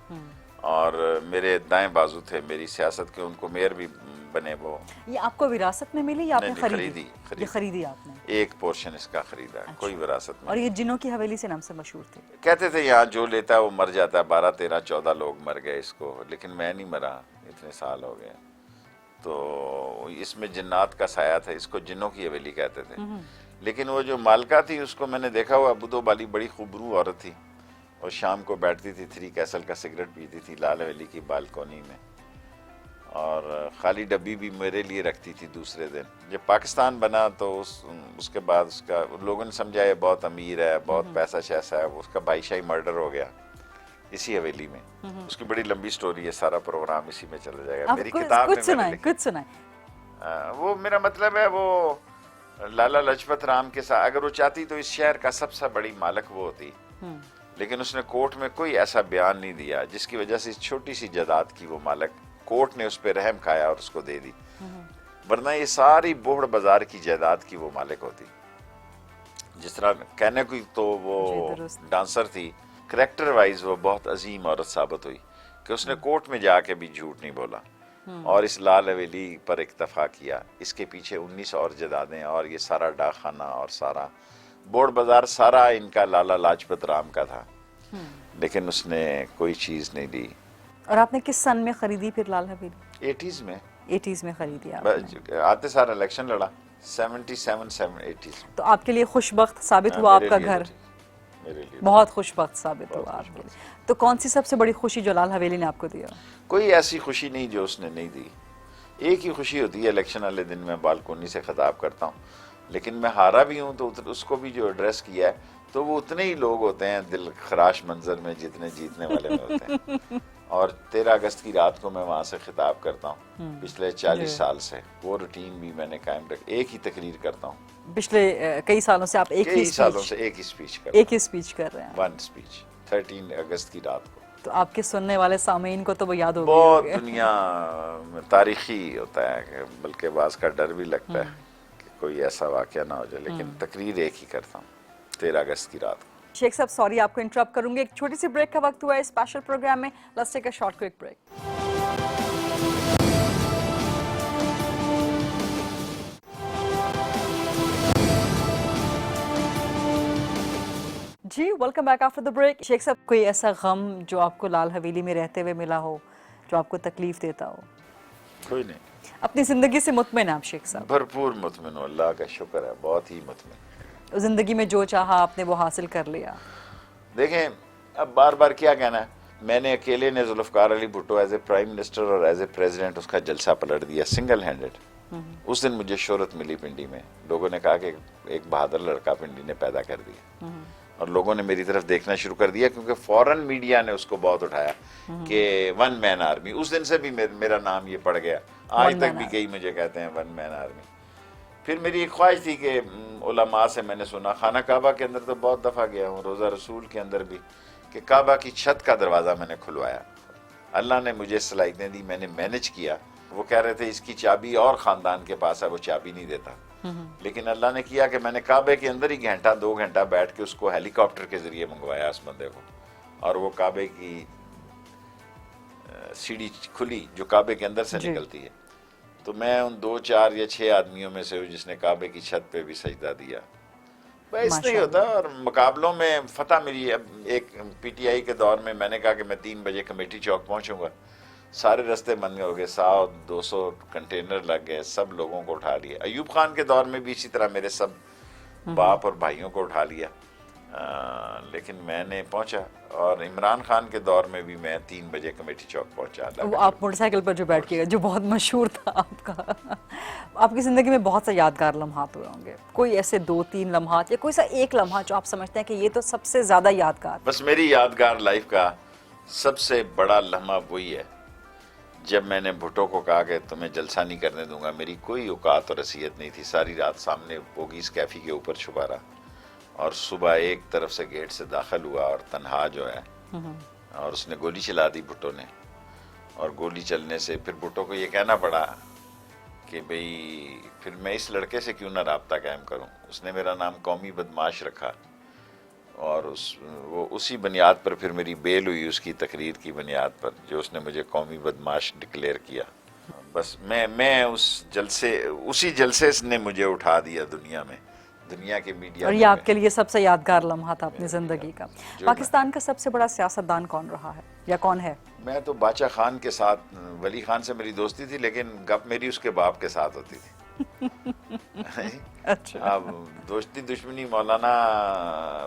और मेरे दाएं बाजू थे मेरी सियासत के, उनको मेयर भी बने वो। ये आपको विरासत में मिली या आपने खरीदी? ये खरीदी आपने? एक पोर्शन इसका खरीदा। अच्छा। कोई विरासत में। और ये जिन्नों की हवेली से नाम से मशहूर थे, कहते थे यहाँ जो लेता है वो मर जाता है। 12, 13, 14 लोग मर गए इसको, लेकिन मैं नहीं मरा, इतने साल हो गए। तो इसमें जिन्नात का साया था, इसको जिन्नों की हवेली कहते थे। लेकिन वो जो मालका थी उसको मैंने देखा हुआ, अबूदो बाली बड़ी खूबरू औरत थी, और शाम को बैठती थी 3 कैसल का सिगरेट पीती थी लाल हवेली की बालकोनी में, और खाली डब्बी भी मेरे लिए रखती थी। दूसरे दिन जब पाकिस्तान बना तो उसके बाद उसका लोगों ने समझा ये बहुत अमीर है, बहुत पैसा शैसा है, उसका भाईशाही मर्डर हो गया इसी हवेली में। उसकी बड़ी लंबी स्टोरी है, सारा प्रोग्राम इसी में चला जाएगा। मेरी किताब कुछ सुनाए। वो मेरा मतलब है, वो लाला लाजपत राम के साथ, अगर वो चाहती तो इस शहर का सबसे बड़ी मालिक वो होती, लेकिन उसने कोर्ट में कोई ऐसा बयान नहीं दिया जिसकी वजह से इस छोटी सी जायदाद की वो मालिक, कोर्ट ने उस पर रहम खाया और उसको दे दी, वरना ये सारी बोहड़ बाजार की जायदाद की वो मालिक होती। जिस तरह कहने की तो वो डांसर थी, करैक्टर वाइज वो बहुत अजीम औरत साबित हुई कि उसने कोर्ट में जाके भी झूठ नहीं बोला और इस लाल हवेली पर इक्तफा किया। इसके पीछे 19 और जायदादें और ये सारा डाकखाना और सारा बोर्ड बाजार सारा इनका लाला लाजपत राम का था, लेकिन उसने कोई चीज नहीं दी। और आपने किस सन में खरीदी फिर लाल हवेली? 80s में। 80s में खरीदी आपने? आते सारा इलेक्शन लड़ा 77-80s। तो आपके लिए खुशबख्त साबित हुआ आपका घर? मेरे लिए बहुत खुशबख्त साबित हुआ आपके लिए। तो कौन सी सबसे बड़ी खुशी जो लाल हवेली ने आपको दिया? कोई ऐसी खुशी नहीं जो उसने नहीं दी। एक ही खुशी होती है, इलेक्शन वाले दिन मैं बालकोनी से खिताब करता हूँ, लेकिन मैं हारा भी हूँ तो उसको भी जो एड्रेस किया है तो वो उतने ही लोग होते हैं दिल खराश मंजर में जितने जीतने वाले में होते हैं। और 13 अगस्त की रात को मैं वहाँ से खिताब करता हूँ पिछले 40 साल से। वो रूटीन भी मैंने कायम रख, एक ही तकरीर करता हूँ पिछले कई सालों से। आप एक ही स्पीच कर रहे हैं? वन स्पीच 13 अगस्त की रात को। तो आपके सुनने वाले सामीन को तो वो याद होगा। बहुत दुनिया तारीखी होता है, बल्कि बाज का डर भी लगता है कि कोई ऐसा वाकया ना हो जाए, लेकिन तकरीर एक ही करता हूँ 13 अगस्त की रात को। शेख साहब सॉरी आपको इंटरप्ट करूंगी, एक छोटी सी ब्रेक का वक्त हुआ है स्पेशल प्रोग्राम में। Let's take a short quick break. जी welcome back after the break. Sheikh Sahab कोई ऐसा गम जो आपको लाल हवेली में रहते हुए मिला हो जो आपको तकलीफ देता हो? कोई नहीं। अपनी जिंदगी से मुतमिन आप शेख साहब? भरपूर मुतमिन हूं, अल्लाह का शुक्र है, बहुत ही मुतमिन। जिंदगी में जो चाहा आपने वो हासिल कर लिया? देखें अब बार बार क्या कहना है, मैंने अकेले ने Zulfikar Ali Bhutto as a prime minister और एज ए प्रेसिडेंट उसका जलसा पलट दिया, सिंगल हैंडेड। उस दिन मुझे शोहरत मिली पिंडी में, लोगों ने कहा कि एक बहादुर लड़का पिंडी ने पैदा कर दिया, और लोगों ने मेरी तरफ देखना शुरू कर दिया, क्योंकि फॉरेन मीडिया ने उसको बहुत उठाया कि वन मैन आर्मी। उस दिन से भी मेरा नाम ये पड़ गया, आज तक भी कई मुझे कहते हैं वन मैन आर्मी। फिर मेरी एक ख्वाहिश थी कि उलमा से मैंने सुना, खाना काबा के अंदर तो बहुत दफ़ा गया हूँ, रोज़ा रसूल के अंदर भी, कि काबा की छत का दरवाज़ा मैंने खुलवाया। अल्लाह ने मुझे सलाहियतें दी, मैंने मैनेज किया। वो कह रहे थे इसकी चाबी और ख़ानदान के पास है, वो चाबी नहीं देता, लेकिन अल्लाह ने किया कि मैंने काबे के अंदर ही घंटा 2 घंटा बैठ के उसको हेलीकॉप्टर के ज़रिए मंगवाया उस बंदे को, और वो काबे की सीढ़ी खुली जो काबे के अंदर से निकलती है। तो मैं उन 2, 4 या 6 आदमियों में से हूँ जिसने काबे की छत पे भी सजदा दिया। बस नहीं होता। और मुकाबलों में फतह मिली। अब एक PTI के दौर में मैंने कहा कि मैं 3 बजे कमेटी चौक पहुंचूंगा, सारे रास्ते बंद हो गए, 100-200 कंटेनर लग गए, सब लोगों को उठा लिया। अयूब खान के दौर में भी इसी तरह मेरे सब बाप और भाइयों को उठा लिया, लेकिन मैंने पहुंचा। और इमरान खान के दौर में भी मैं 3 बजे कमेटी चौक पहुंचा। वो आप मोटरसाइकिल पर जो बैठ के गए, जो बहुत मशहूर था आपका। आपकी ज़िंदगी में बहुत से यादगार लम्हात हुए होंगे, कोई ऐसे 2-3 लम्हात या कोई सा एक लम्हा जो आप समझते हैं कि ये तो सबसे ज़्यादा यादगार? बस मेरी यादगार लाइफ का सबसे बड़ा लम्हा वही है जब मैंने भुट्टो को कहा कि तुम्हें जलसा नहीं करने दूंगा। मेरी कोई औकात और हैसियत नहीं थी, सारी रात सामने बोगीज कैफी के ऊपर छुपा रहा, और सुबह एक तरफ से गेट से दाखिल हुआ और तन्हा जो है, और उसने गोली चला दी भुट्टो ने। और गोली चलने से फिर भुट्टो को ये कहना पड़ा कि भाई फिर मैं इस लड़के से क्यों ना राब्ता कायम करूं। उसने मेरा नाम कौमी बदमाश रखा, और वो उसी बुनियाद पर फिर मेरी बेल हुई, उसकी तकरीर की बुनियाद पर, जो उसने मुझे कौमी बदमाश डिक्लेयर किया। बस मैं उसी जलसे ने मुझे उठा दिया दुनिया के मीडिया। और ये आपके लिए सबसे यादगार लम्हा था अपनी ज़िंदगी का। पाकिस्तान का सबसे बड़ा सियासतदान कौन रहा है या कौन है? मैं तो बादशाह खान के साथ, वली खान से मेरी दोस्ती थी, लेकिन गप मेरी उसके बाप के साथ होती थी। अच्छा। अब दोस्ती दुश्मनी मौलाना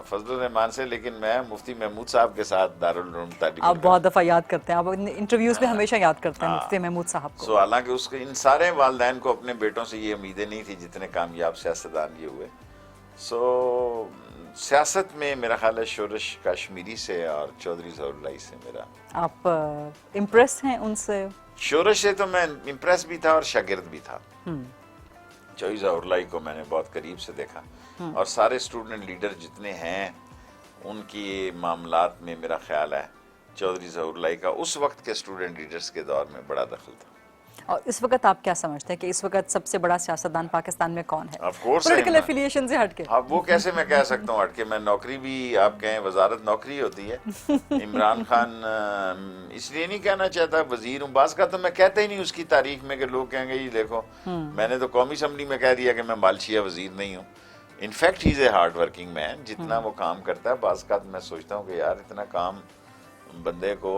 फजलुर रहमान से, लेकिन मैं मुफ्ती महमूद साहब के साथ दारुल उलूम तालिब। आप बहुत दफ़ा याद करते हैं, आप इंटरव्यूज में हमेशा याद करते हैं मुफ्ती महमूद साहब को। हालांकि उसके इन सारे वालिदैन को अपने बेटों से ये उम्मीदें नहीं थी जितने कामयाब सियासतदान ये हुए। सियासत में मेरा ख्याल है शोरश कश्मीरी से और चौधरी ज़हरुल्लाह से मेरा। आप इम्प्रेस हैं उनसे? शोरश से तो मैं इम्प्रेस भी था और शागिर्द भी था। चौधरी ज़हरुल्लाह को मैंने बहुत करीब से देखा, और सारे स्टूडेंट लीडर जितने हैं उनकी मामलात में मेरा ख्याल है चौधरी ज़हरुल्लाह का उस वक्त के स्टूडेंट लीडर्स के दौर में बड़ा दखल था। और इस वक्त आप क्या समझते हैं कि इस वक्त सबसे बड़ा सियासतदान पाकिस्तान में कौन है? पॉलिटिकल पॉलिटिकल एफिलिएशन से हटके। अब वो कैसे मैं कह सकता हूँ हटके? मैं नौकरी भी, आप कहें वजारत नौकरी होती है। इमरान खान इसलिए नहीं कहना चाहता वजीर हूँ, बास का तो मैं कहता ही नहीं उसकी तारीख में कि लोग कहेंगे ये देखो मैंने तो कौमी असम्बली में कह दिया कि मैं मालशिया वजीर नहीं हूँ। In fact he is a hard working man. जितना वो काम करता है, बास का मैं सोचता हूँ कि यार इतना काम बंदे को,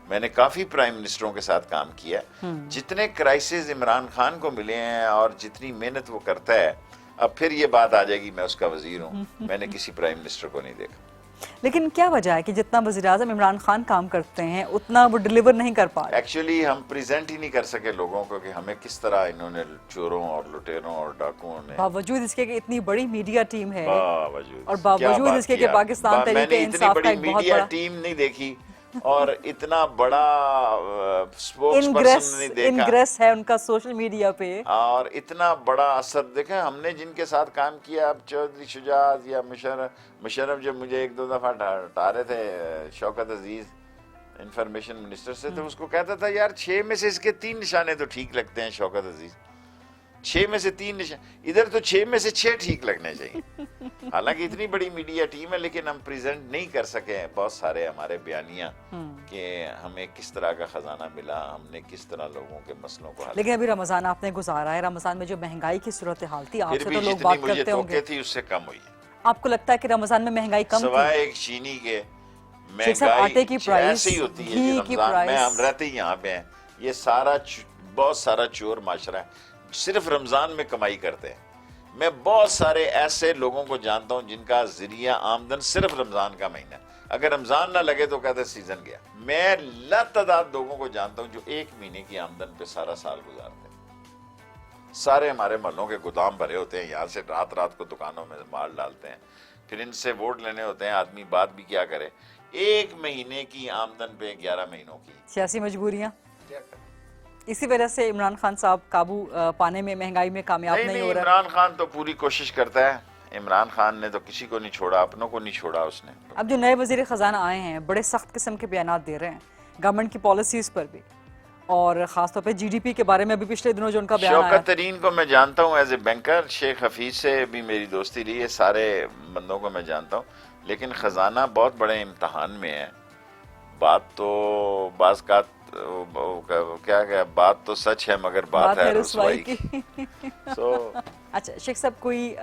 मैंने काफ़ी प्राइम मिनिस्टरों के साथ काम किया, जितने क्राइसिस इमरान खान को मिले हैं और जितनी मेहनत वो करता है, अब फिर ये बात आ जाएगी मैं उसका वजीर हूँ, मैंने किसी प्राइम मिनिस्टर को नहीं देखा। लेकिन क्या वजह है कि जितना वज़ीर-ए-आज़म इमरान खान काम करते हैं उतना वो डिलीवर नहीं कर पा रहे? एक्चुअली हम प्रेजेंट ही नहीं कर सके लोगों को कि हमें किस तरह इन्होंने चोरों और लुटेरों और डाकुओं ने, बावजूद इसके कि इतनी बड़ी मीडिया टीम है, बावजूद और बावजूद इसके कि पाकिस्तान तहरीक इंसाफ का एक बहुत बड़ा टीम नहीं देखी और इतना बड़ा स्पोक्सपर्सन नहीं देखा, इनग्रेस है उनका सोशल मीडिया पे, और इतना बड़ा असर देखें हमने जिनके साथ काम किया। अब चौधरी शुजात या मुशर्रफ जब मुझे 1-2 दफा हटा रहे थे शौकत अजीज इंफॉर्मेशन मिनिस्टर से, तो उसको कहता था यार 6 में से इसके 3 निशाने तो ठीक लगते हैं शौकत अजीज, 6 में से 3 निशान, इधर तो 6 में से 6 ठीक लगने चाहिए। हालांकि इतनी बड़ी मीडिया टीम है, लेकिन हम प्रेजेंट नहीं कर सके हैं बहुत सारे हमारे बयानियां कि हमें किस तरह का खजाना मिला, हमने किस तरह लोगों के मसलों को हल। लेकिन अभी रमजान आपने गुजारा है, रमजान में जो महंगाई की सूरत हाल थी, आपसे फिर भी तो लोग जितनी बात मुझे करते होंगे, थी उससे कम हुई। आपको लगता है कि रमजान में महंगाई कम थी? सवाए एक चीनी के आटे की प्राइस, ऐसी होती है घी की प्राइस, हम रहते ही यहाँ पे हैं, ये सारा बहुत सारा चोर माशरा है, सिर्फ रमजान में कमाई करते हैं। मैं बहुत सारे ऐसे लोगों को जानता हूं जिनका जरिया आमदन सिर्फ रमजान का महीना है, अगर रमजान ना लगे तो कहते सीजन गया। मैं लातादाद लोगों को जानता हूं जो 1 महीने की आमदन पे सारा साल गुजारते हैं। सारे हमारे महलों के गोदाम भरे होते हैं, यहाँ से रात रात को दुकानों में माल डालते हैं, फिर इनसे वोट लेने होते हैं। आदमी बात भी क्या करे, 1 महीने की आमदन पे 11 महीनों की सियासी मजबूरियां, क्या करे। इसी वजह से इमरान खान साहब काबू पाने में, महंगाई में कामयाब नहीं हो रहा। इमरान खान तो पूरी कोशिश करता है। इमरान खान ने तो किसी को नहीं छोड़ा, अपनों को नहीं छोड़ा उसने। अब जो नए वजीर खजाना आए हैं बड़े सख्त किस्म के बयान दे रहे हैं गवर्नमेंट की पॉलिसीज पर भी, और खासतौर पे जीडीपी के बारे में भी पिछले दिनों जो उनका बयान आया। शौकत तरीन को मैं जानता हूँ as a banker, Sheikh Hafeez से भी मेरी दोस्ती रही है, सारे बंदों को मैं जानता हूँ, लेकिन खजाना बहुत बड़े इम्तहान में है। बात तो बात क्या बात तो सच है मगर बात है रुसवाई की। अच्छा शेख साहब, कोई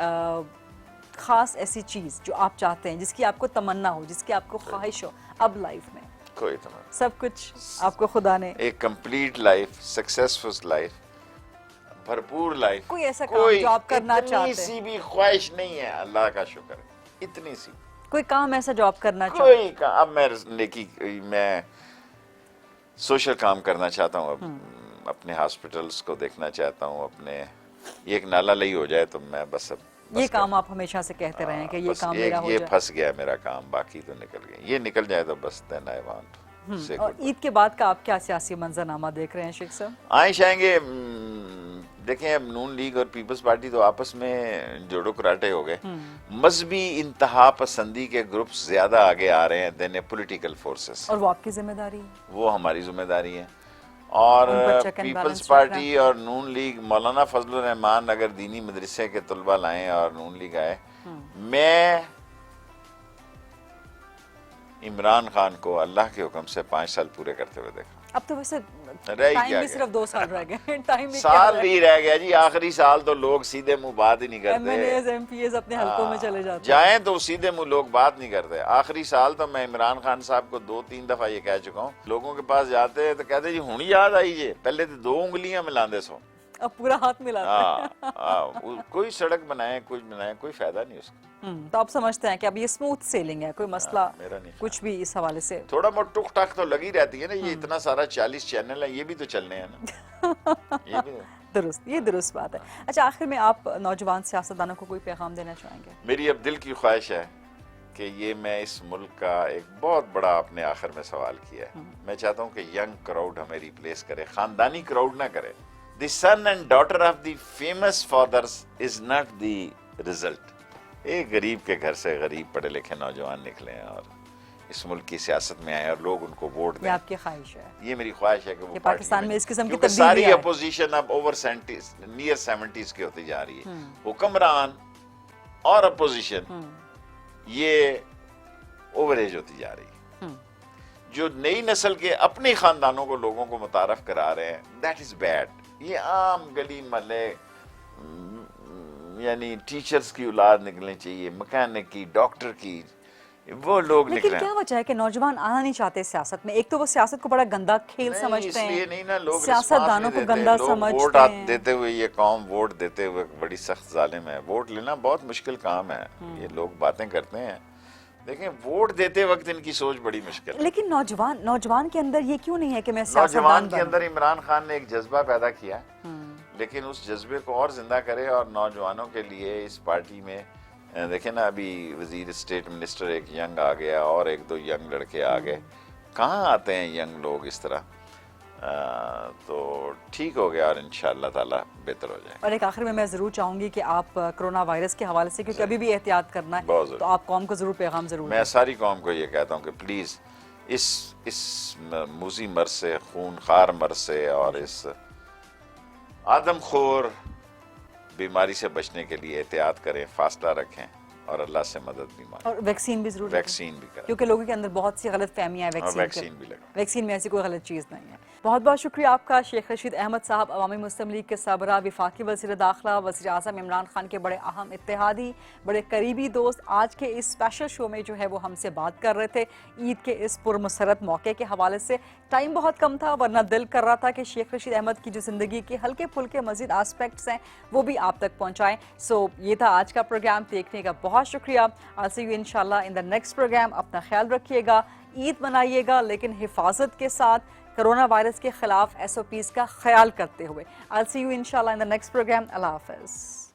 खास ऐसी चीज जो आप चाहते हैं, जिसकी आपको तमन्ना हो, जिसकी आपको ख्वाहिश हो अब लाइफ में? कोई तमन्ना, सब कुछ आपको खुदा ने एक कंप्लीट लाइफ, सक्सेसफुल लाइफ, भरपूर लाइफ। कोई ऐसा काम जो आप करना चाहते हैं? इतनी सी भी ख्वाहिश नहीं है, अल्लाह का शुक्र, इतनी सी। कोई काम ऐसा जो आप करना चाहते हैं? कोई काम, अब मैं सोशल काम करना चाहता हूँ, अब अपने हॉस्पिटल्स को देखना चाहता हूँ, अपने एक नाला लई हो जाए तो मैं बस ये काम आप हमेशा से कहते रहे हैं कि ये काम मेरा हो ये जाए। फंस गया मेरा काम, बाकी तो निकल गया, ये निकल जाए तो बस देन आई वांट से। और ईद के बाद का आप क्या सियासी मंजरनामा देख रहे हैं शेख साहब? आएंगे आएंगे, देखें अब नून लीग और पीपल्स पार्टी तो आपस में जोड़ो कराटे हो गए। मजहबी इंतहा पसंदी के ग्रुप ज्यादा आगे आ रहे हैं देन पॉलिटिकल फोर्सेस, और वो आपकी जिम्मेदारी है, वो हमारी जिम्मेदारी है। और उन पर check and people's balance party और नून लीग, मौलाना फजलुर रहमान अगर दीनी मदरसे के तलबा लाएं और नून लीग आए, मैं इमरान खान को अल्लाह के हुक्म से 5 साल पूरे करते हुए देखा। अब तो वैसे रह टाइम क्या भी गया? सिर्फ 2 साल रह गए। टाइम भी साल भी रह गया जी, आखिरी साल तो लोग सीधे मुंह बात ही नहीं करते। एमएनएज एमपीएस अपने हलकों में चले जाते हैं। जाएं तो सीधे मुंह लोग बात नहीं करते। आखिरी साल तो मैं इमरान खान साहब को 2-3 दफा ये कह चुका हूँ, लोगों के पास जाते तो कहते जी हुण याद आई जे, पहले तो 2 उंगलियां मिलाते सो, अब पूरा हाथ मिलाते हैं। कोई सड़क बनाए, कुछ बनाए, कोई फायदा नहीं उसका। तो आप समझते हैं कि अब ये स्मूथ सेलिंग है, कोई मसला मेरा नहीं, कुछ भी इस हवाले से? थोड़ा बहुत टुक टाक तो लगी रहती है ना, ये इतना सारा 40 चैनल है, ये भी तो चलने हैं ना। ये भी दुरुस्त, ये दुरुस्त बात है। अच्छा आखिर में आप नौजवान सियासतदानों को कोई पैगाम देना चाहेंगे? मेरी अब दिल की ख्वाहिश है कि ये मैं इस मुल्क का एक बहुत बड़ा आपने आखिर में सवाल किया है, मैं चाहता हूँ कि यंग क्राउड हमें रिप्लेस करे, खानदानी क्राउड ना करे। The son and daughter of the famous fathers is not the result। एक गरीब के घर से गरीब पढ़े लिखे नौजवान निकले हैं और इस मुल्क की सियासत में आए और लोग उनको वोट दें। ये आपकी ख्वाहिश है? ये मेरी ख्वाहिश है कि वो पाकिस्तान में इस किस्म की क्योंकि तब्दीली सारी आए। अपोजिशन अब ओवर 70s, नियर 70s की होती जा रही है। हुक्मरान और अपोजिशन ये ओवर एज होती जा रही है। जो नई नस्ल के अपने खानदानों को लोगों को मुतारफ करा रहे हैं, दैट इज बैड। ये आम गली महल्ले यानी टीचर्स की औलाद निकलनी चाहिए, मैकेनिक की, डॉक्टर की, वो लोग निकले। लेकिन क्या वजह है कि नौजवान आना नहीं चाहते सियासत में? एक तो वो सियासत को बड़ा गंदा खेल समझते हैं, इसलिए नहीं ना, लोग सियासतदानों को गंदा समझते वोट हैं। देते हुए ये कौम वोट देते हुए बड़ी सख्त जालिम है। वोट लेना बहुत मुश्किल काम है, ये लोग बातें करते हैं, देखें वोट देते वक्त इनकी सोच बड़ी मुश्किल है। लेकिन नौजवान के अंदर ये क्यों नहीं है कि मैं सियासतदान नौजवान के बनूं? अंदर इमरान खान ने एक जज्बा पैदा किया, लेकिन उस जज्बे को और जिंदा करे और नौजवानों के लिए इस पार्टी में देखें ना, अभी वजीर स्टेट मिनिस्टर एक यंग आ गया और 1-2 यंग लड़के आ गए। कहाँ आते हैं यंग लोग इस तरह? तो ठीक हो गया और इंशाअल्लाह ताला बेहतर हो जाए। और एक आखिर में मैं जरूर चाहूंगी कि आप कोरोना वायरस के हवाले से, क्योंकि अभी भी एहतियात करना है, बहुत तो आप कौम को जरूर पैगाम जरूर मैं सारी कौम को ये कहता हूँ कि प्लीज इस मूजी मर्ज से, खूनखार मर्ज से और इस आदमखोर बीमारी से बचने के लिए एहतियात करें, फासला रखें और अल्लाह से मदद भी मांगें। और वैक्सीन भी जरूर, वैक्सीन भी करें, क्योंकि लोगों के अंदर बहुत सी गलत फहमियां हैं और वैक्सीन भी लगाएं। वैक्सीन में ऐसी कोई गलत चीज़ नहीं है। बहुत बहुत शुक्रिया आपका शेख रशीद अहमद साहब, अवामी मुस्लिम लीग के सरबराह, वफाकी वज़ीर दाखिला, वज़ीर आज़म इमरान खान के बड़े अहम इत्तेहादी, बड़े करीबी दोस्त, आज के इस स्पेशल शो में जो है वो हमसे बात कर रहे थे ईद के इस पुरमसरत मौके के हवाले से। टाइम बहुत कम था, वरना दिल कर रहा था कि शेख रशीद अहमद की जो ज़िंदगी के हल्के फुल्के मज़ीद आस्पेक्ट्स हैं वो भी आप तक पहुँचाएँ। सो ये था आज का प्रोग्राम, देखने का बहुत शुक्रिया। आई सी यू इंशाल्लाह इन द नेक्स्ट प्रोग्राम। अपना ख्याल रखिएगा, ईद मनाइएगा लेकिन हिफाजत के साथ, कोरोना वायरस के खिलाफ SOPs का ख्याल करते हुए। आई सी यू इंशाल्लाह इन द नेक्स्ट प्रोग्राम। अल्लाह हाफ़िज़।